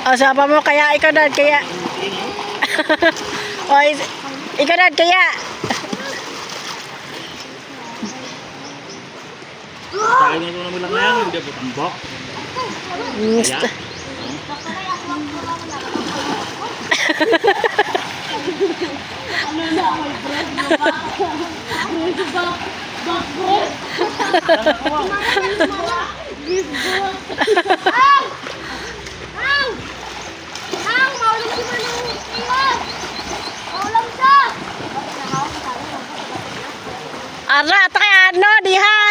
O, sapa mo, kaya ikaw na, kaya. O, ikaw na, kaya. Tayo na ito lang yan, hindi po tambok. Kaya? Ara, takay ano, diha.